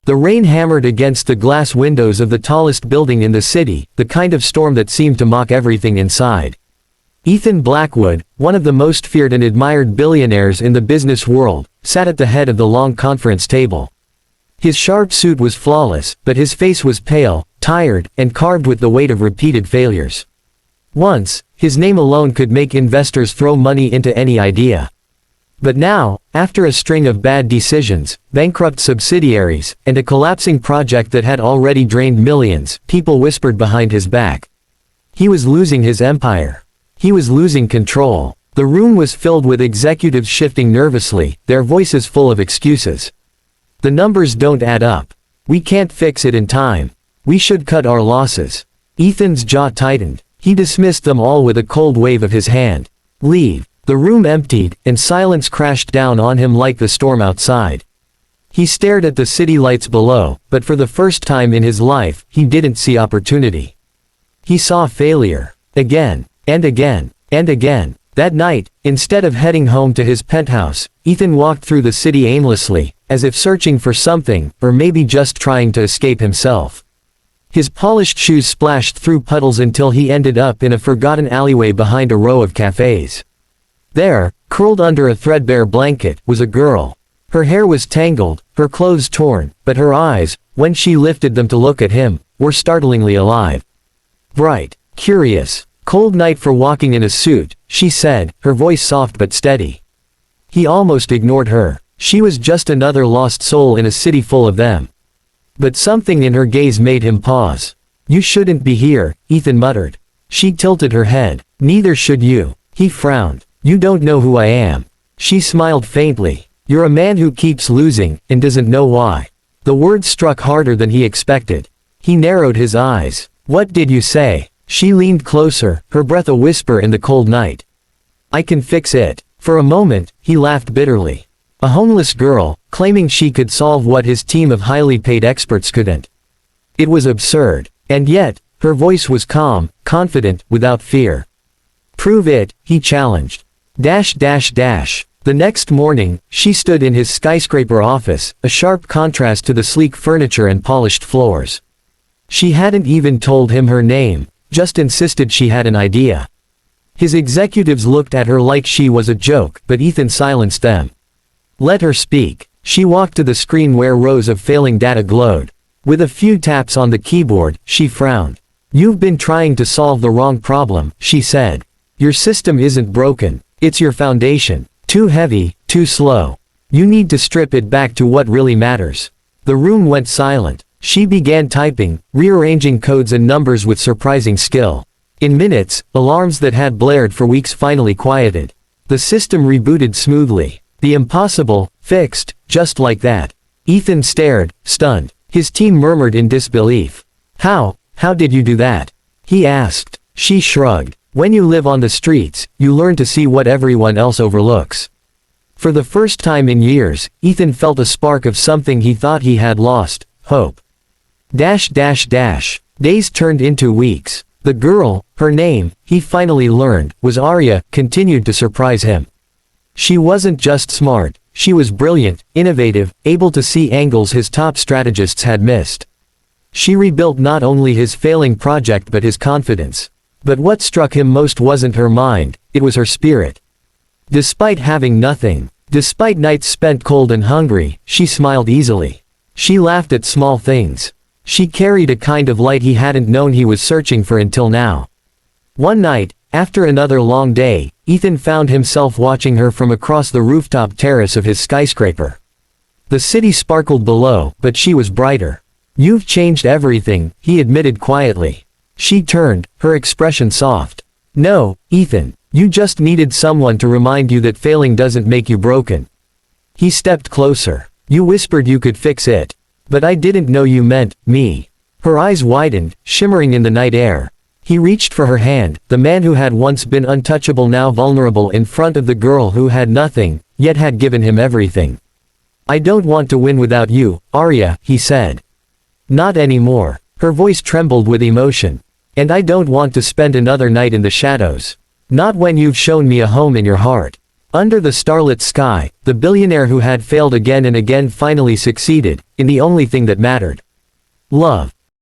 The rain hammered against the glass windows of the tallest building in the city, the kind of storm that seemed to mock everything inside. Ethan Blackwood, one of the most feared and admired billionaires in the business world, sat at the head of the long conference table. His sharp suit was flawless, but his face was pale, tired, and carved with the weight of repeated failures. Once, his name alone could make investors throw money into any idea. But now, after a string of bad decisions, bankrupt subsidiaries, and a collapsing project that had already drained millions, people whispered behind his back. He was losing his empire. He was losing control. The room was filled with executives shifting nervously, their voices full of excuses. The numbers don't add up. We can't fix it in time. We should cut our losses. Ethan's jaw tightened. He dismissed them all with a cold wave of his hand. Leave. The room emptied, and silence crashed down on him like the storm outside. He stared at the city lights below, but for the first time in his life, he didn't see opportunity. He saw failure. Again, and again, and again. That night, instead of heading home to his penthouse, Ethan walked through the city aimlessly, as if searching for something, or maybe just trying to escape himself. His polished shoes splashed through puddles until he ended up in a forgotten alleyway behind a row of cafes. There, curled under a threadbare blanket, was a girl. Her hair was tangled, her clothes torn, but her eyes, when she lifted them to look at him, were startlingly alive. Bright, curious. Cold night for walking in a suit, she said, her voice soft but steady. He almost ignored her. She was just another lost soul in a city full of them. But something in her gaze made him pause. You shouldn't be here, Ethan muttered. She tilted her head. Neither should you. He frowned. You don't know who I am. She smiled faintly. You're a man who keeps losing, and doesn't know why. The words struck harder than he expected. He narrowed his eyes. What did you say? She leaned closer, her breath a whisper in the cold night. I can fix it. For a moment, he laughed bitterly. A homeless girl, claiming she could solve what his team of highly paid experts couldn't. It was absurd. And yet, her voice was calm, confident, without fear. Prove it, he challenged. The next morning, she stood in his skyscraper office, a sharp contrast to the sleek furniture and polished floors. She hadn't even told him her name, just insisted she had an idea. His executives looked at her like she was a joke, but Ethan silenced them. Let her speak. She walked to the screen where rows of failing data glowed. With a few taps on the keyboard, she frowned. You've been trying to solve the wrong problem, she said. Your system isn't broken. It's your foundation. Too heavy, too slow. You need to strip it back to what really matters. The room went silent. She began typing, rearranging codes and numbers with surprising skill. In minutes, alarms that had blared for weeks finally quieted. The system rebooted smoothly. The impossible, fixed, just like that. Ethan stared, stunned. His team murmured in disbelief. How did you do that? He asked. She shrugged. When you live on the streets, you learn to see what everyone else overlooks. For the first time in years, Ethan felt a spark of something he thought he had lost, hope. Days turned into weeks. The girl, her name, he finally learned, was Arya, continued to surprise him. She wasn't just smart, she was brilliant, innovative, able to see angles his top strategists had missed. She rebuilt not only his failing project but his confidence. But what struck him most wasn't her mind, it was her spirit. Despite having nothing, despite nights spent cold and hungry, she smiled easily. She laughed at small things. She carried a kind of light he hadn't known he was searching for until now. One night, after another long day, Ethan found himself watching her from across the rooftop terrace of his skyscraper. The city sparkled below, but she was brighter. You've changed everything, he admitted quietly. She turned, her expression soft. No, Ethan, you just needed someone to remind you that failing doesn't make you broken. He stepped closer. You whispered you could fix it. But I didn't know you meant me. Her eyes widened, shimmering in the night air. He reached for her hand, the man who had once been untouchable now vulnerable in front of the girl who had nothing, yet had given him everything. I don't want to win without you, Arya, he said. Not anymore. Her voice trembled with emotion. And I don't want to spend another night in the shadows. Not when you've shown me a home in your heart. Under the starlit sky, the billionaire who had failed again and again finally succeeded, in the only thing that mattered. Love.